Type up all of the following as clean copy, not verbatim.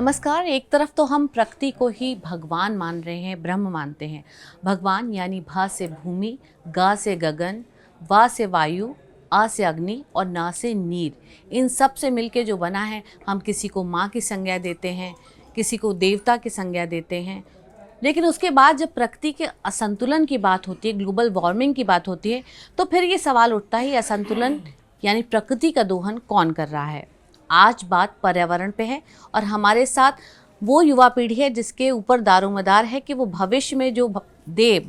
नमस्कार। एक तरफ तो हम प्रकृति को ही भगवान मान रहे हैं, ब्रह्म मानते हैं। भगवान यानी भा से भूमि, गा से गगन, वा से वायु, आ से अग्नि और ना से नीर। इन सब से मिलके जो बना है, हम किसी को माँ की संज्ञा देते हैं, किसी को देवता की संज्ञा देते हैं। लेकिन उसके बाद जब प्रकृति के असंतुलन की बात होती है, ग्लोबल वार्मिंग की बात होती है, तो फिर ये सवाल उठता है, असंतुलन यानी प्रकृति का दोहन कौन कर रहा है। आज बात पर्यावरण पे है और हमारे साथ वो युवा पीढ़ी है जिसके ऊपर दारोमदार है कि वो भविष्य में जो दे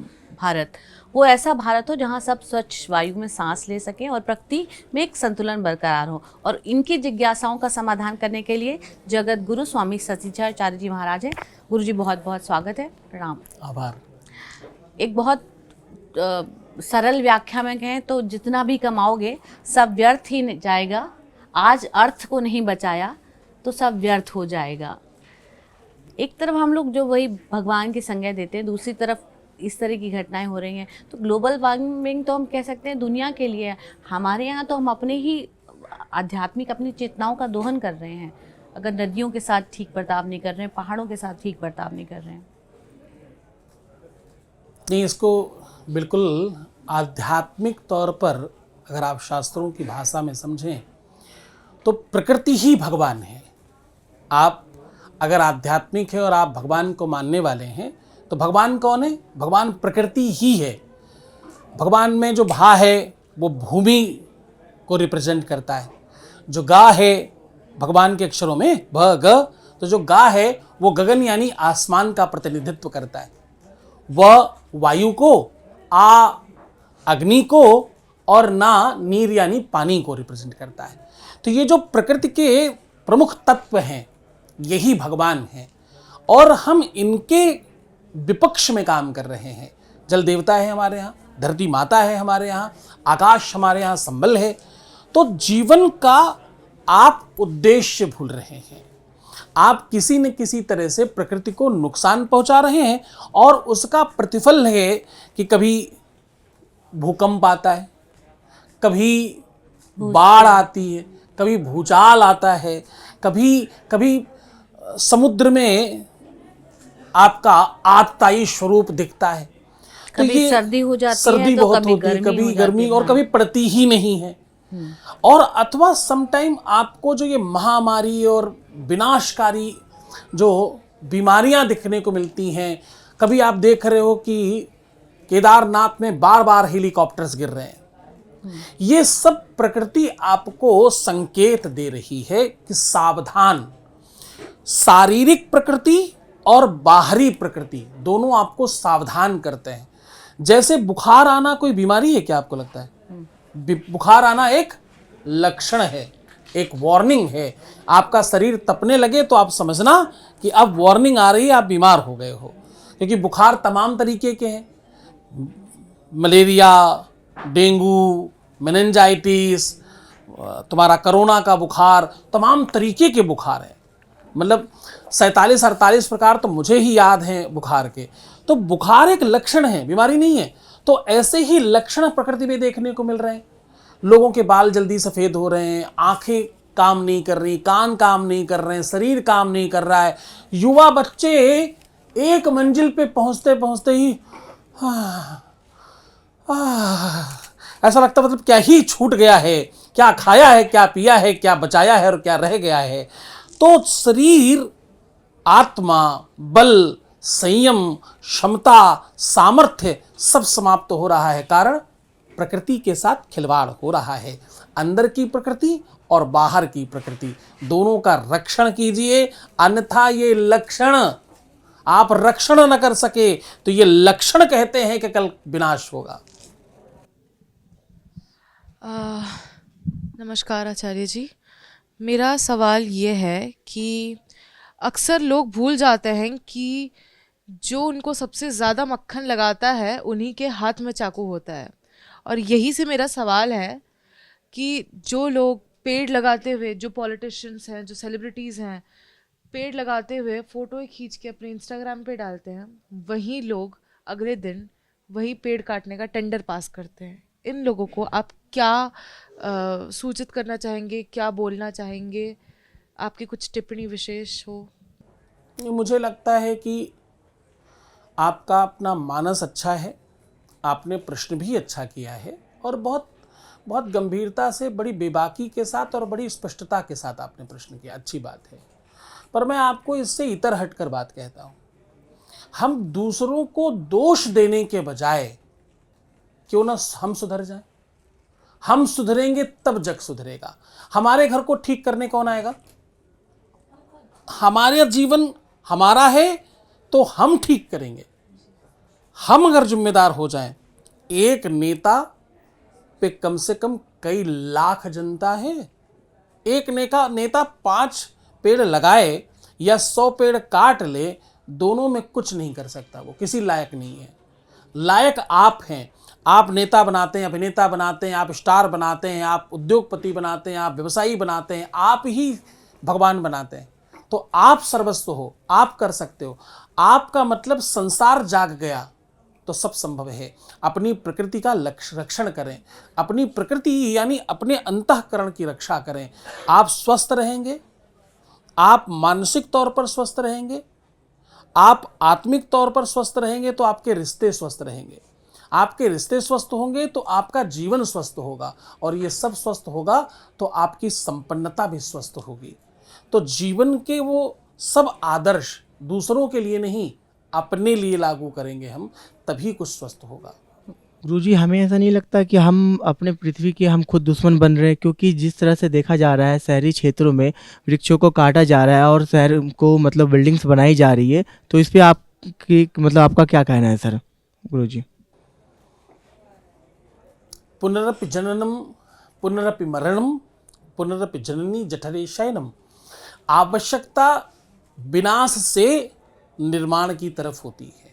भारत, वो ऐसा भारत हो जहाँ सब स्वच्छ वायु में सांस ले सकें और प्रकृति में एक संतुलन बरकरार हो। और इनकी जिज्ञासाओं का समाधान करने के लिए जगत गुरु स्वामी सतीचार्य जी महाराज हैं। गुरु जी बहुत बहुत स्वागत है, प्रणाम। आभार। एक बहुत सरल व्याख्या में कहें तो जितना भी कमाओगे सब व्यर्थ ही जाएगा। आज अर्थ को नहीं बचाया तो सब व्यर्थ हो जाएगा। एक तरफ हम लोग जो वही भगवान की संज्ञा देते हैं, दूसरी तरफ इस तरह की घटनाएं हो रही हैं। तो ग्लोबल वार्मिंग तो हम कह सकते हैं दुनिया के लिए, हमारे यहाँ तो हम अपने ही आध्यात्मिक अपनी चेतनाओं का दोहन कर रहे हैं। अगर नदियों के साथ ठीक बर्ताव नहीं कर रहे हैं, पहाड़ों के साथ ठीक बर्ताव नहीं कर रहे हैं। नहीं, इसको बिल्कुल आध्यात्मिक तौर पर अगर आप शास्त्रों की भाषा में समझें तो प्रकृति ही भगवान है। आप अगर आध्यात्मिक है और आप भगवान को मानने वाले हैं तो भगवान कौन है? भगवान प्रकृति ही है। भगवान में जो भा है वो भूमि को रिप्रेजेंट करता है। जो गा है भगवान के अक्षरों में भ ग, तो जो गा है वो गगन यानी आसमान का प्रतिनिधित्व करता है। वह वायु को, आ अग्नि को और ना नीर यानी पानी को रिप्रेजेंट करता है। तो ये जो प्रकृति के प्रमुख तत्व हैं यही भगवान हैं और हम इनके विपक्ष में काम कर रहे हैं। जल देवता है हमारे यहाँ, धरती माता है हमारे यहाँ, आकाश हमारे यहाँ संबल है। तो जीवन का आप उद्देश्य भूल रहे हैं। आप किसी न किसी तरह से प्रकृति को नुकसान पहुंचा रहे हैं और उसका प्रतिफल है कि कभी भूकंप आता है, कभी बाढ़ आती है, कभी भूचाल आता है, कभी कभी समुद्र में आपका आतताई स्वरूप दिखता है। कभी सर्दी हो जाती है, सर्दी तो बहुत होती है, कभी गर्मी और कभी पड़ती ही नहीं है। और अथवा समटाइम आपको जो ये महामारी और विनाशकारी जो बीमारियां दिखने को मिलती हैं, कभी आप देख रहे हो कि केदारनाथ में बार बार हेलीकॉप्टर्स गिर रहे हैं। ये सब प्रकृति आपको संकेत दे रही है कि सावधान। शारीरिक प्रकृति और बाहरी प्रकृति दोनों आपको सावधान करते हैं। जैसे बुखार आना कोई बीमारी है क्या आपको लगता है? बुखार आना एक लक्षण है, एक वार्निंग है। आपका शरीर तपने लगे तो आप समझना कि अब वार्निंग आ रही है, आप बीमार हो गए हो। क्योंकि बुखार तमाम तरीके के हैं, मलेरिया, डेंगू, मेनिंजाइटिस, तुम्हारा कोरोना का बुखार, तमाम तरीके के बुखार हैं। मतलब 47-48 प्रकार तो मुझे ही याद हैं बुखार के। तो बुखार एक लक्षण है, बीमारी नहीं है। तो ऐसे ही लक्षण प्रकृति में देखने को मिल रहे हैं। लोगों के बाल जल्दी सफ़ेद हो रहे हैं, आंखें काम नहीं कर रही, कान काम नहीं कर रहे हैं, शरीर काम नहीं कर रहा है। युवा बच्चे एक मंजिल पे पहुंचते पहुंचते ही ऐसा लगता मतलब क्या ही छूट गया है, क्या खाया है, क्या पिया है, क्या बचाया है और क्या रह गया है। तो शरीर, आत्मा, बल, संयम, क्षमता, सामर्थ्य सब समाप्त हो रहा है। कारण प्रकृति के साथ खिलवाड़ हो रहा है। अंदर की प्रकृति और बाहर की प्रकृति दोनों का रक्षण कीजिए, अन्यथा ये लक्षण आप रक्षण न कर सके तो ये लक्षण कहते हैं कि कल विनाश होगा। नमस्कार आचार्य जी। मेरा सवाल ये है कि अक्सर लोग भूल जाते हैं कि जो उनको सबसे ज़्यादा मक्खन लगाता है उन्हीं के हाथ में चाकू होता है। और यही से मेरा सवाल है कि जो लोग पेड़ लगाते हुए, जो पॉलिटिशियंस हैं, जो सेलिब्रिटीज़ हैं, पेड़ लगाते हुए फ़ोटो खींच के अपने इंस्टाग्राम पे डालते हैं, वही लोग अगले दिन वही पेड़ काटने का टेंडर पास करते हैं। इन लोगों को आप क्या सूचित करना चाहेंगे, क्या बोलना चाहेंगे? आपकी कुछ टिप्पणी विशेष हो? मुझे लगता है कि आपका अपना मानस अच्छा है, आपने प्रश्न भी अच्छा किया है और बहुत बहुत गंभीरता से, बड़ी बेबाकी के साथ और बड़ी स्पष्टता के साथ आपने प्रश्न किया, अच्छी बात है। पर मैं आपको इससे इतर हटकर बात कहता हूँ। हम दूसरों को दोष देने के बजाय क्यों ना हम सुधर जाएं। हम सुधरेंगे तब जग सुधरेगा। हमारे घर को ठीक करने कौन आएगा? हमारे जीवन हमारा है तो हम ठीक करेंगे। हम अगर जिम्मेदार हो जाएं, एक नेता पे कम से कम कई लाख जनता है। एक नेता 5 पेड़ लगाए या 100 पेड़ काट ले, दोनों में कुछ नहीं कर सकता, वो किसी लायक नहीं है। लायक आप हैं। आप नेता बनाते हैं, अभिनेता बनाते हैं, आप स्टार बनाते हैं, आप उद्योगपति बनाते हैं, आप व्यवसायी बनाते हैं, आप ही भगवान बनाते हैं। तो आप सर्वस्व हो, आप कर सकते हो। आपका मतलब संसार जाग गया तो सब संभव है। अपनी प्रकृति का रक्षण करें, अपनी प्रकृति यानी अपने अंतःकरण की रक्षा करें। आप स्वस्थ रहेंगे, आप मानसिक तौर पर स्वस्थ रहेंगे, आप आत्मिक तौर पर स्वस्थ रहेंगे तो आपके रिश्ते स्वस्थ रहेंगे। आपके रिश्ते स्वस्थ होंगे तो आपका जीवन स्वस्थ होगा, और ये सब स्वस्थ होगा तो आपकी संपन्नता भी स्वस्थ होगी। तो जीवन के वो सब आदर्श दूसरों के लिए नहीं, अपने लिए लागू करेंगे हम, तभी कुछ स्वस्थ होगा। गुरुजी, हमें ऐसा नहीं लगता कि हम अपने पृथ्वी के हम खुद दुश्मन बन रहे हैं? क्योंकि जिस तरह से देखा जा रहा है, शहरी क्षेत्रों में वृक्षों को काटा जा रहा है और शहर को मतलब बिल्डिंग्स बनाई जा रही है, तो इस पे आपकी मतलब आपका क्या कहना है सर? गुरुजी, पुनरपि जननम पुनरपि मरणम पुनरपि जननी जठरे शयनम। आवश्यकता विनाश से निर्माण की तरफ होती है।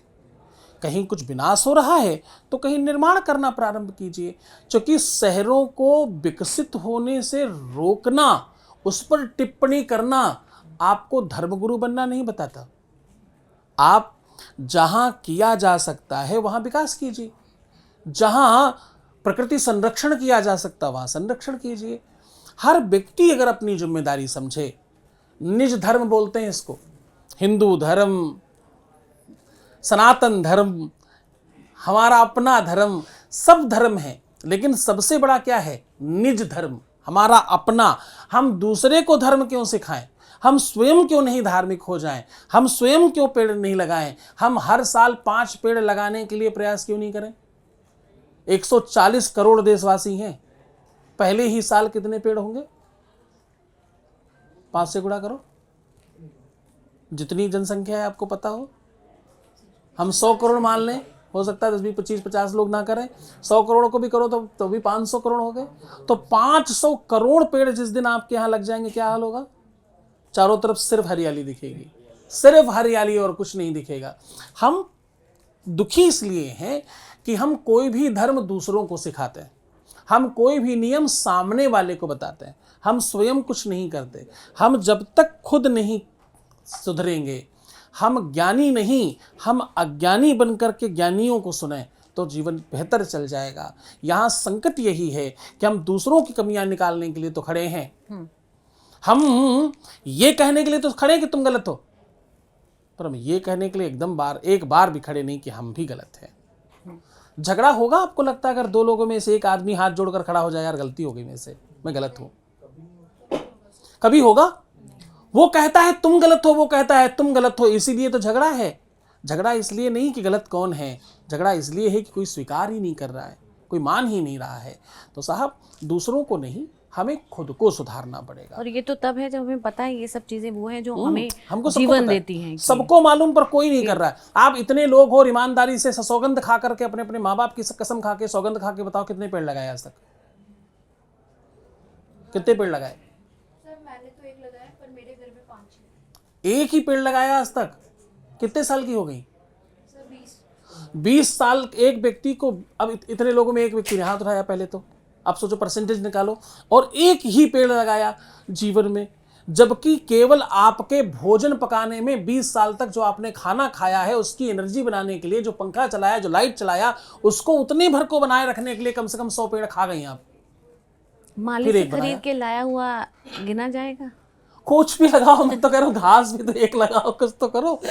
कहीं कुछ विनाश हो रहा है तो कहीं निर्माण करना प्रारंभ कीजिए। क्योंकि शहरों को विकसित होने से रोकना, उस पर टिप्पणी करना आपको धर्मगुरु बनना नहीं बताता। आप जहां किया जा सकता है वहां विकास कीजिए, जहां प्रकृति संरक्षण किया जा सकता वहां संरक्षण कीजिए। हर व्यक्ति अगर अपनी जिम्मेदारी समझे, निज धर्म बोलते हैं इसको, हिंदू धर्म, सनातन धर्म, हमारा अपना धर्म, सब धर्म है, लेकिन सबसे बड़ा क्या है? निज धर्म, हमारा अपना। हम दूसरे को धर्म क्यों सिखाएं? हम स्वयं क्यों नहीं धार्मिक हो जाएं? हम स्वयं क्यों पेड़ नहीं लगाएं? हम हर साल 5 पेड़ लगाने के लिए प्रयास क्यों नहीं करें? 140 करोड़ देशवासी हैं, पहले ही साल कितने पेड़ होंगे? 5 से गुणा करो, जितनी जनसंख्या है आपको पता हो। हम 100 करोड़ मान लें, हो सकता है 10, 20, 25, 50 लोग ना करें, 100 करोड़ को भी करो तो भी 500 करोड़ हो गए। तो 500 करोड़ पेड़ जिस दिन आपके यहाँ लग जाएंगे, क्या हाल होगा? चारों तरफ सिर्फ हरियाली दिखेगी, सिर्फ हरियाली और कुछ नहीं दिखेगा। हम दुखी इसलिए हैं कि हम कोई भी धर्म दूसरों को सिखाते हैं, हम कोई भी नियम सामने वाले को बताते हैं, हम स्वयं कुछ नहीं करते। हम जब तक खुद नहीं सुधरेंगे, हम ज्ञानी नहीं, हम अज्ञानी बनकर के ज्ञानियों को सुने तो जीवन बेहतर चल जाएगा। यहाँ संकट यही है कि हम दूसरों की कमियां निकालने के लिए तो खड़े हैं, हम ये कहने के लिए तो खड़े हैं कि तुम गलत हो, पर हम ये कहने के लिए एक बार भी खड़े नहीं कि हम भी गलत हैं। झगड़ा होगा, आपको लगता है अगर 2 लोगों में से एक आदमी हाथ जोड़कर खड़ा हो जाए, यार गलती हो गई मेरे से, मैं गलत हूं, कभी होगा? वो कहता है तुम गलत हो, वो कहता है तुम गलत हो, इसीलिए तो झगड़ा है। झगड़ा इसलिए नहीं कि गलत कौन है, झगड़ा इसलिए है कि कोई स्वीकार ही नहीं कर रहा है, कोई मान ही नहीं रहा है। तो साहब, दूसरों को नहीं, हमें खुद को सुधारना पड़ेगा। और ये तो तब है जब हमें पता है ये सब चीजें वो हैं जो हमको हमें जीवन देती हैं। सबको मालूम, पर कोई नहीं कर रहा है। आप इतने लोग हो, ईमानदारी से सौगंध खा करके, अपने अपने माँ बाप की कसम खा के, सौगंध खा के बताओ कितने पेड़ लगाए आज तक? कितने पेड़ लगाए? सर मैंने तो 1 लगाया, पर मेरे घर में 5 है। एक ही पेड़ लगाया आज तक? कितने साल की हो गई? सर 20। 20 साल एक व्यक्ति को। अब इतने लोगों में एक व्यक्ति ने हाथ उठाया पहले तो, आप सोचो परसेंटेज निकालो, और एक ही पेड़ लगाया जीवन में, जबकि केवल आपके भोजन पकाने में 20 साल तक जो आपने खाना खाया है, उसकी एनर्जी बनाने के लिए जो पंखा चलाया, जो लाइट चलाया, उसको उतने भर को बनाए रखने के लिए कम से कम 100 पेड़ खा गई आप। माली से खरीद के लाया हुआ गिना जाएगा? कोच भी लगाओ, मैं तो कह रहा हूँ घास भी तो एक लगाओ, कुछ तो करो।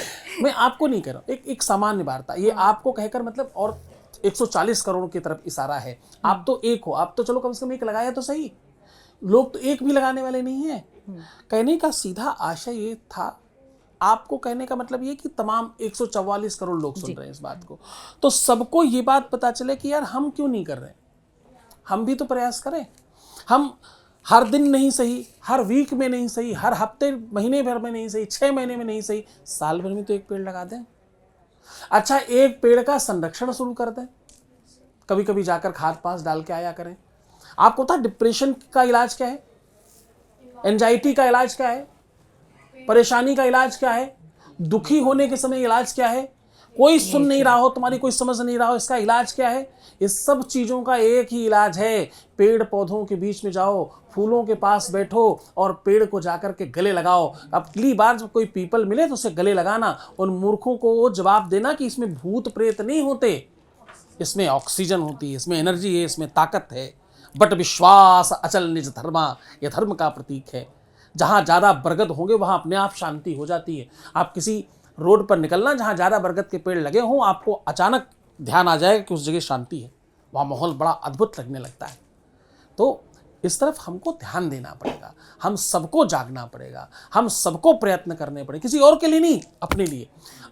मैं आपको नहीं कह रहा हूँ, एक सामान्य वार्ता, ये आपको कहकर मतलब, और 140 करोड़ की तरफ इशारा है। आप तो एक हो, आप तो चलो कम से कम एक लगाया तो सही, लोग तो एक भी लगाने वाले नहीं है। कहने का सीधा आशय ये था, आपको कहने का मतलब ये कि तमाम 144 करोड़ लोग सुन रहे हैं इस बात को, तो सबको ये बात पता चले कि यार हम क्यों नहीं कर रहे, हम भी तो प्रयास करें। हम हर दिन नहीं सही, हर वीक में नहीं सही, हर हफ्ते महीने भर में नहीं सही, 6 महीने में नहीं सही, साल भर में तो एक पेड़ लगा दें। अच्छा, एक पेड़ का संरक्षण शुरू कर दें, कभी कभी जाकर खाद पास डाल के आया करें। आपको पता डिप्रेशन का इलाज क्या है, एंजाइटी का इलाज क्या है, परेशानी का इलाज क्या है, दुखी होने के समय इलाज क्या है, कोई सुन नहीं रहा हो, तुम्हारी कोई समझ नहीं रहा हो, इसका इलाज क्या है? इस सब चीज़ों का एक ही इलाज है, पेड़ पौधों के बीच में जाओ, फूलों के पास बैठो और पेड़ को जाकर के गले लगाओ। अब अगली बार जब कोई पीपल मिले तो उसे गले लगाना, उन मूर्खों को वो जवाब देना कि इसमें भूत प्रेत नहीं होते, इसमें ऑक्सीजन होती है, इसमें एनर्जी है, इसमें ताकत है। बट विश्वास अचल निज धर्मा, यह धर्म का प्रतीक है। जहाँ ज़्यादा बरगद होंगे वहाँ अपने आप शांति हो जाती है। आप किसी रोड पर निकलना, जहाँ ज़्यादा बरगद के पेड़ लगे हों, आपको अचानक ध्यान आ जाएगा कि उस जगह शांति है, वहाँ माहौल बड़ा अद्भुत लगने लगता है। तो इस तरफ हमको ध्यान देना पड़ेगा, हम सबको जागना पड़ेगा, हम सबको प्रयत्न करने पड़ेंगे, किसी और के लिए नहीं, अपने लिए,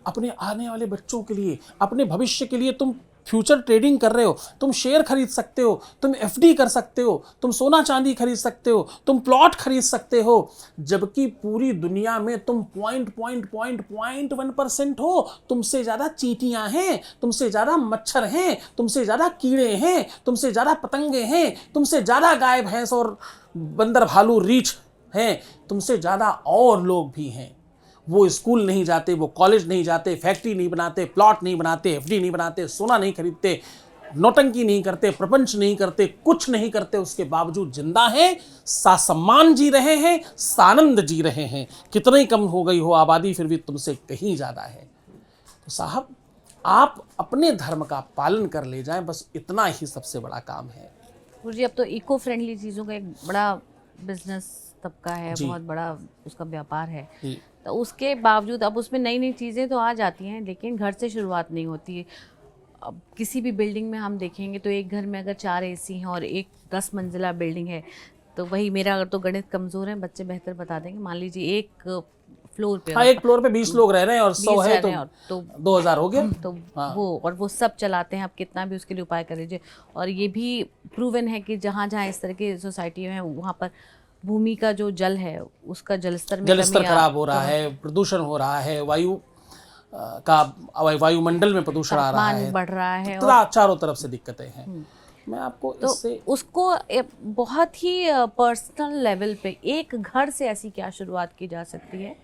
अपने आने वाले बच्चों के लिए, अपने भविष्य के लिए। तुम फ्यूचर ट्रेडिंग कर रहे हो, तुम शेयर खरीद सकते हो, तुम एफडी कर सकते हो, तुम सोना चांदी खरीद सकते हो, तुम प्लॉट खरीद सकते हो, जबकि पूरी दुनिया में तुम 0.1% हो। तुमसे ज़्यादा चींटियाँ हैं, तुमसे ज़्यादा मच्छर हैं, तुमसे ज़्यादा कीड़े हैं, तुमसे ज़्यादा पतंगे हैं, तुमसे ज़्यादा गाय भैंस और बंदर भालू रीछ हैं, तुमसे ज़्यादा और लोग भी हैं। वो स्कूल नहीं जाते, वो कॉलेज नहीं जाते, फैक्ट्री नहीं बनाते, प्लॉट नहीं बनाते, एफडी नहीं बनाते, सोना नहीं खरीदते, नौटंकी नहीं करते, प्रपंच नहीं करते, कुछ नहीं करते, उसके बावजूद जिंदा हैं, सासम्मान जी रहे हैं, सानंद जी रहे हैं। कितनी कम हो गई हो आबादी, फिर भी तुमसे कहीं ज़्यादा है। तो साहब, आप अपने धर्म का पालन कर ले जाएं, बस इतना ही सबसे बड़ा काम है। गुरु जी, अब तो इको फ्रेंडली चीज़ों का एक बड़ा बिजनेस तबका है, बहुत बड़ा उसका व्यापार है, तो उसके बावजूद अब उसमें नई नई चीज़ें तो आ जाती हैं, लेकिन घर से शुरुआत नहीं होती है। अब किसी भी बिल्डिंग में हम देखेंगे तो एक घर में अगर 4 एसी हैं और एक 10 मंजिला बिल्डिंग है, तो वही मेरा अगर तो गणित कमज़ोर है, बच्चे बेहतर बता देंगे, मान लीजिए एक फ्लोर पे, हाँ, एक फ्लोर पे 20 लोग रह रहे हैं और 100 है तो 2000 हो गया। तो वो सब चलाते हैं। आप कितना भी उसके लिए उपाय कर लीजिए, और ये भी प्रूवन है कि जहाँ जहाँ इस तरह की सोसाइटी है वहाँ पर भूमि का जो जल है उसका जलस्तर खराब हो रहा है, प्रदूषण हो रहा है, वायुमंडल में प्रदूषण आ रहा है, बढ़ रहा है, और चारों तरफ से दिक्कतें हैं। मैं आपको तो इससे उसको बहुत ही पर्सनल लेवल पे एक घर से ऐसी क्या शुरुआत की जा सकती है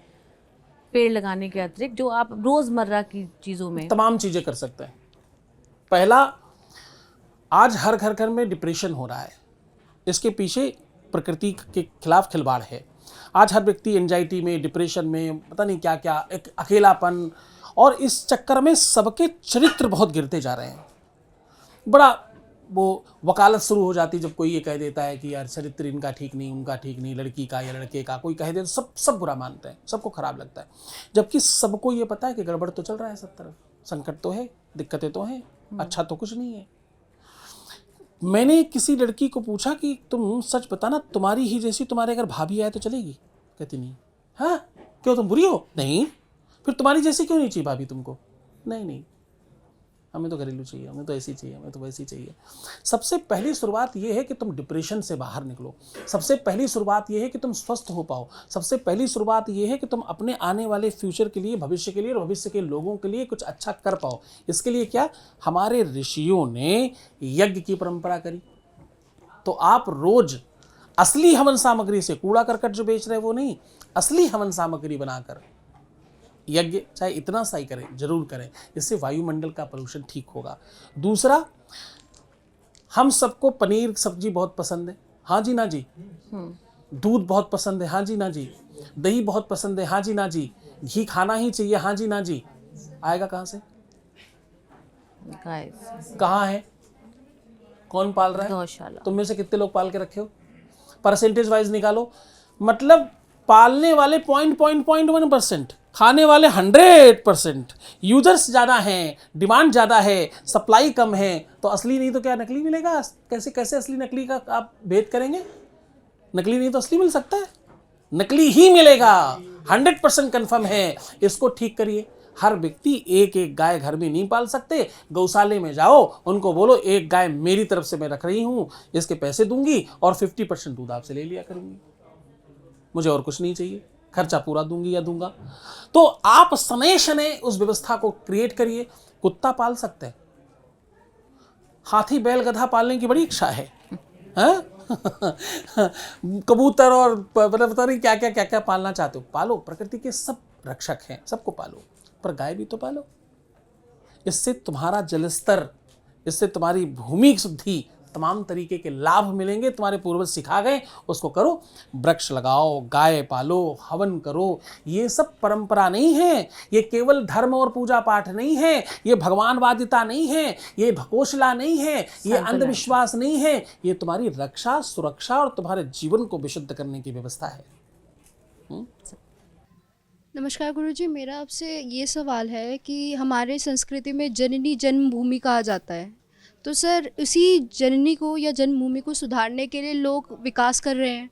पेड़ लगाने के अतिरिक्त, जो आप रोजमर्रा की चीजों में तमाम चीजें कर सकते हैं। पहला, आज हर घर घर में डिप्रेशन हो रहा है, इसके पीछे प्रकृति के खिलाफ खिलवाड़ है। आज हर व्यक्ति एंजाइटी में, डिप्रेशन में, पता नहीं क्या क्या, एक अकेलापन, और इस चक्कर में सबके चरित्र बहुत गिरते जा रहे हैं। बड़ा वो वकालत शुरू हो जाती जब कोई ये कह देता है कि यार चरित्र इनका ठीक नहीं, उनका ठीक नहीं, लड़की का या लड़के का कोई कह दे तो सब बुरा मानते हैं, सबको खराब लगता है, जबकि सबको ये पता है कि गड़बड़ तो चल रहा है, सब तरफ संकट तो है, दिक्कतें तो हैं, अच्छा तो कुछ नहीं है। मैंने किसी लड़की को पूछा कि तुम सच बताना, तुम्हारी ही जैसी तुम्हारे अगर भाभी आए तो चलेगी? कहती नहीं। हाँ, क्यों तुम बुरी हो? नहीं। फिर तुम्हारी जैसी क्यों नहीं चाहिए भाभी तुमको? नहीं, हमें तो घरेलू चाहिए, हमें तो ऐसी चाहिए, हमें तो वैसी चाहिए। सबसे पहली शुरुआत ये है कि तुम डिप्रेशन से बाहर निकलो, सबसे पहली शुरुआत ये है कि तुम स्वस्थ हो पाओ, सबसे पहली शुरुआत ये है कि तुम अपने आने वाले फ्यूचर के लिए, भविष्य के लिए और भविष्य के लोगों के लिए कुछ अच्छा कर पाओ। इसके लिए क्या, हमारे ऋषियों ने यज्ञ की परंपरा करी। तो आप रोज असली हवन सामग्री से, कूड़ा करकट जो बेच रहे वो नहीं, असली हवन सामग्री बनाकर यज्ञ चाहे इतना सा ही करें, जरूर करें, इससे वायुमंडल का पोल्यूशन ठीक होगा। दूसरा, हम सबको पनीर सब्जी बहुत पसंद है, हाँ जी ना जी, दूध बहुत पसंद है, हाँ जी ना जी, दही बहुत पसंद है, हाँ जी ना जी, घी खाना ही चाहिए, हाँ जी ना जी। आएगा कहाँ से? कहाँ है? कौन पाल रहा है? गौशाला। तुम में से कितने लोग पाल के रखे हो? परसेंटेज वाइज निकालो। मतलब पालने वाले 0.1%, खाने वाले 100%, यूजर्स ज़्यादा हैं, डिमांड ज़्यादा है, सप्लाई कम है, तो असली नहीं तो क्या नकली मिलेगा? कैसे कैसे असली नकली का आप भेद करेंगे? नकली नहीं तो असली मिल सकता है? नकली ही मिलेगा, 100% कन्फर्म है। इसको ठीक करिए। हर व्यक्ति एक एक गाय घर में नहीं पाल सकते, गौशाले में जाओ, उनको बोलो एक गाय मेरी तरफ से मैं रख रही हूँ, इसके पैसे दूंगी और 50% दूध आपसे ले लिया करूंगी, मुझे और कुछ नहीं चाहिए, खर्चा पूरा दूंगी या दूंगा। तो आप शनै शनै उस व्यवस्था को क्रिएट करिए। कुत्ता पाल सकते हैं, हाथी बैल गधा पालने की बड़ी इच्छा है, हाँ? कबूतर और पता नहीं क्या क्या क्या क्या पालना चाहते हो, पालो। प्रकृति के सब रक्षक हैं, सबको पालो, पर गाय भी तो पालो। इससे तुम्हारा जलस्तर, इससे तुम्हारी भूमि शुद्धि, तमाम तरीके के लाभ मिलेंगे। तुम्हारे पूर्वज सिखा गए, उसको करो। वृक्ष लगाओ, गाय पालो, हवन करो। ये सब परंपरा नहीं है, ये केवल धर्म और पूजा पाठ नहीं है, ये भगवानवादिता नहीं है, ये भकोसला नहीं है, ये अंधविश्वास नहीं है, ये तुम्हारी रक्षा, सुरक्षा और तुम्हारे जीवन को विशुद्ध करने की व्यवस्था है। नमस्कार गुरुजी, मेरा आपसे ये सवाल है कि हमारे संस्कृति में जननी जन्मभूमि कहा जाता है, तो सर उसी जननी को या जन्मभूमि को सुधारने के लिए लोग विकास कर रहे हैं,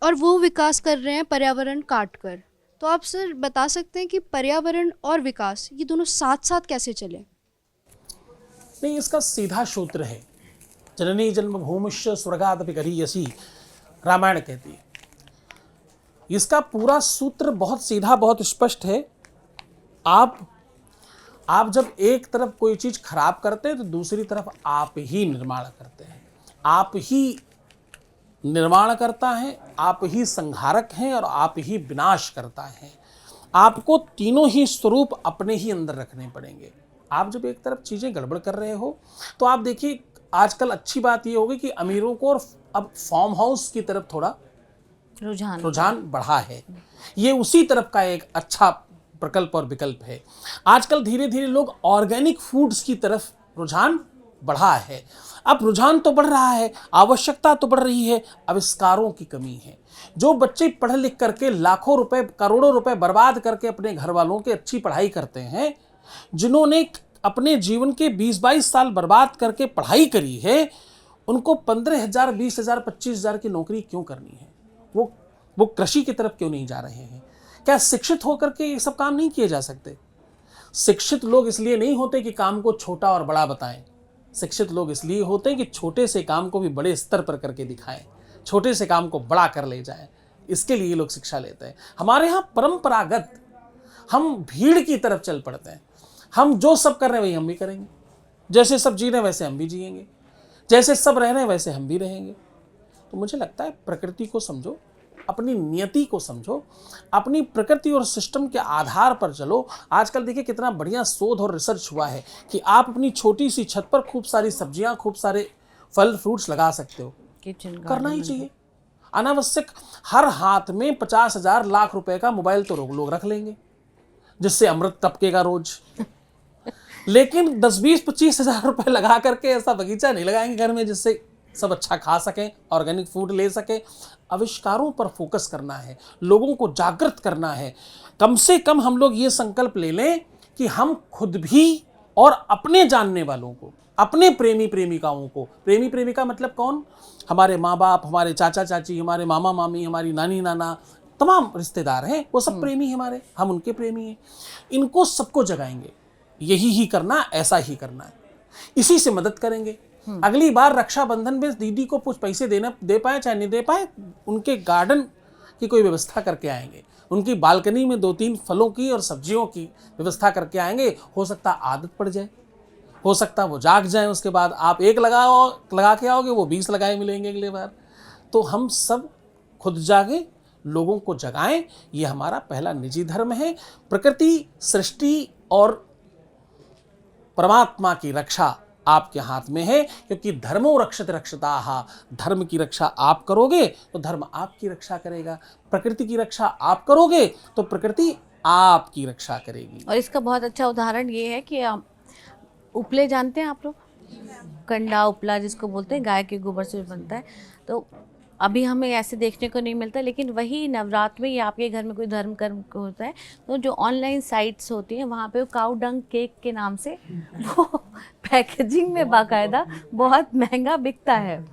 और वो विकास कर रहे हैं पर्यावरण काट कर। तो आप सर बता सकते हैं कि पर्यावरण और विकास ये दोनों साथ साथ कैसे चले? नहीं, इसका सीधा सूत्र है, जननी जन्मभूमिश्च स्वर्गादपि गरीयसी, रामायण कहती है। इसका पूरा सूत्र बहुत सीधा, बहुत स्पष्ट है। आप जब एक तरफ कोई चीज खराब करते हैं तो दूसरी तरफ आप ही निर्माण करते हैं। आप ही निर्माण करता है, आप ही संहारक हैं और आप ही विनाश करता है। आपको तीनों ही स्वरूप अपने ही अंदर रखने पड़ेंगे। आप जब एक तरफ चीजें गड़बड़ कर रहे हो तो आप देखिए, आजकल अच्छी बात यह होगी कि अमीरों को अब फार्म हाउस की तरफ थोड़ा रुझान बढ़ा है। ये उसी तरफ का एक अच्छा प्रकल्प और विकल्प है। आजकल धीरे धीरे लोग ऑर्गेनिक फूड्स की तरफ रुझान बढ़ा है। अब रुझान तो बढ़ रहा है, आवश्यकता तो बढ़ रही है, आविष्कारों की कमी है। जो बच्चे पढ़ लिख करके लाखों रुपए, करोड़ों रुपए बर्बाद करके अपने घर वालों की अच्छी पढ़ाई करते हैं, जिन्होंने अपने जीवन के 20-22 साल बर्बाद करके पढ़ाई करी है, उनको 15,000, 20,000, 25,000 की नौकरी क्यों करनी है? वो कृषि की तरफ क्यों नहीं जा रहे हैं? क्या शिक्षित होकर के ये सब काम नहीं किए जा सकते? शिक्षित लोग इसलिए नहीं होते कि काम को छोटा और बड़ा बताएं। शिक्षित लोग इसलिए होते हैं कि छोटे से काम को भी बड़े स्तर पर करके दिखाएं, छोटे से काम को बड़ा कर ले जाएं। इसके लिए लोग शिक्षा लेते हैं। हमारे यहाँ परंपरागत हम भीड़ की तरफ चल पड़ते हैं। हम जो सब कर रहे हैं वही हम भी करेंगे, जैसे सब जी रहे हैं वैसे हम भी जिएंगे, जैसे सब रह रहे हैं वैसे हम भी रहेंगे। तो मुझे लगता है प्रकृति को समझो, अपनी नियति को समझो, अपनी प्रकृति और सिस्टम के आधार पर चलो। आजकल देखिए कितना बढ़िया शोध और रिसर्च हुआ है कि आप अपनी छोटी सी छत पर खूब सारी सब्जियां, खूब सारे फल फ्रूट्स लगा सकते हो। करना ही चाहिए। अनावश्यक हर हाथ में 50,000 लाख रुपए का मोबाइल तो लोग रख लेंगे, जिससे अमृत टपकेगा रोज। लेकिन 10-20-25,000 रुपए लगा करके ऐसा बगीचा नहीं लगाएंगे घर में जिससे सब अच्छा खा सकें, ऑर्गेनिक फूड ले सकें। आविष्कारों पर फोकस करना है, लोगों को जागृत करना है। कम से कम हम लोग ये संकल्प ले लें कि हम खुद भी और अपने जानने वालों को, अपने प्रेमी प्रेमिकाओं को, प्रेमी प्रेमिका मतलब कौन? हमारे माँ बाप, हमारे चाचा चाची, हमारे मामा मामी, हमारी नानी नाना, तमाम रिश्तेदार हैं, वो सब प्रेमी हैं हमारे, हम उनके प्रेमी हैं। इनको सबको जगाएंगे, यही ही करना, ऐसा ही करना है, इसी से मदद करेंगे। अगली बार रक्षाबंधन में दीदी को कुछ पैसे दे पाए चाहे नहीं दे पाए, उनके गार्डन की कोई व्यवस्था करके आएंगे, उनकी बालकनी में 2-3 फलों की और सब्जियों की व्यवस्था करके आएंगे। हो सकता आदत पड़ जाए, हो सकता वो जाग जाए, उसके बाद आप एक लगा के आओगे, वो 20 लगाए मिलेंगे अगले बार। तो हम सब खुद जागे, लोगों को जगाएं, ये हमारा पहला निजी धर्म है। प्रकृति, सृष्टि और परमात्मा की रक्षा आपके हाथ में है, क्योंकि धर्मो रक्षते रक्षताः, धर्म की रक्षा आप करोगे तो धर्म आपकी रक्षा करेगा, प्रकृति की रक्षा आप करोगे तो प्रकृति आपकी रक्षा करेगी। और इसका बहुत अच्छा उदाहरण ये है कि उपले जानते हैं आप लोग, कंडा उपला जिसको बोलते हैं, गाय के गोबर से बनता है। तो अभी हमें ऐसे देखने को नहीं मिलता, लेकिन वही नवरात्र में या आपके घर में कोई धर्म कर्म होता है तो जो ऑनलाइन साइट्स होती हैं वहाँ पे काऊ डंग केक के नाम से वो पैकेजिंग में बाकायदा बहुत महंगा बिकता है।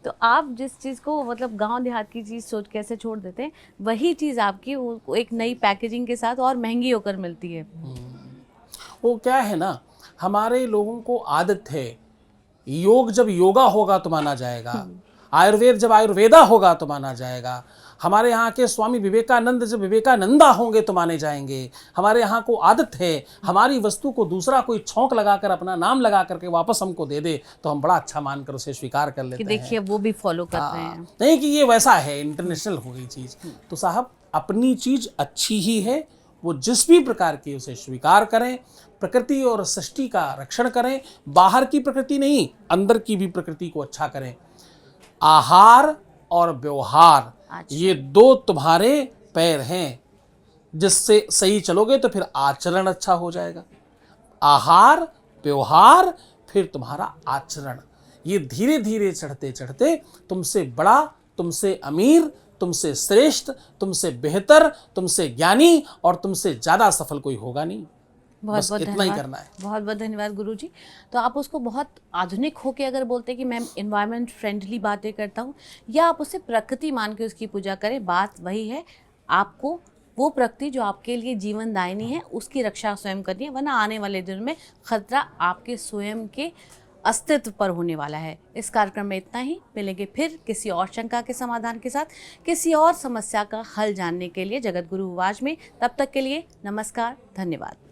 तो आप जिस चीज़ को मतलब गांव देहात की चीज़ सोच के ऐसे छोड़ देते हैं, वही चीज़ आपकी वो एक नई पैकेजिंग के साथ और महंगी होकर मिलती है। वो क्या है ना, हमारे लोगों को आदत है, योग जब योगा होगा तो माना जाएगा, आयुर्वेद जब आयुर्वेदा होगा तो माना जाएगा, हमारे यहाँ के स्वामी विवेकानंद जब विवेकानंदा होंगे तो माने जाएंगे। हमारे यहाँ को आदत है, हमारी वस्तु को दूसरा कोई छौंक लगाकर अपना नाम लगा करके वापस हमको दे दे तो हम बड़ा अच्छा मानकर उसे स्वीकार कर लेते कि देखिए वो भी फॉलो कर रहे हैं। नहीं कि ये वैसा है, इंटरनेशनल हो गई चीज़। तो साहब अपनी चीज़ अच्छी ही है, वो जिस भी प्रकार की उसे स्वीकार करें, प्रकृति और सृष्टि का रक्षण करें, बाहर की प्रकृति नहीं अंदर की भी प्रकृति को अच्छा करें। आहार और व्यवहार ये दो तुम्हारे पैर हैं, जिससे सही चलोगे तो फिर आचरण अच्छा हो जाएगा। आहार व्यवहार फिर तुम्हारा आचरण, ये धीरे धीरे चढ़ते चढ़ते तुमसे बड़ा, तुमसे अमीर, तुमसे श्रेष्ठ, तुमसे बेहतर, तुमसे ज्ञानी और तुमसे ज़्यादा सफल कोई होगा नहीं। बस इतना ही करना है। बहुत बहुत धन्यवाद गुरुजी। तो आप उसको बहुत आधुनिक होके अगर बोलते हैं कि मैं एनवायरनमेंट फ्रेंडली बातें करता हूँ, या आप उसे प्रकृति मान के उसकी पूजा करें, बात वही है। आपको वो प्रकृति जो आपके लिए जीवनदायिनी है उसकी रक्षा स्वयं करनी है, वरना आने वाले दिनों में खतरा आपके स्वयं के अस्तित्व पर होने वाला है। इस कार्यक्रम में इतना ही। मिलेंगे फिर किसी और शंका के समाधान के साथ, किसी और समस्या का हल जानने के लिए जगत गुरु आवाज में। तब तक के लिए नमस्कार, धन्यवाद।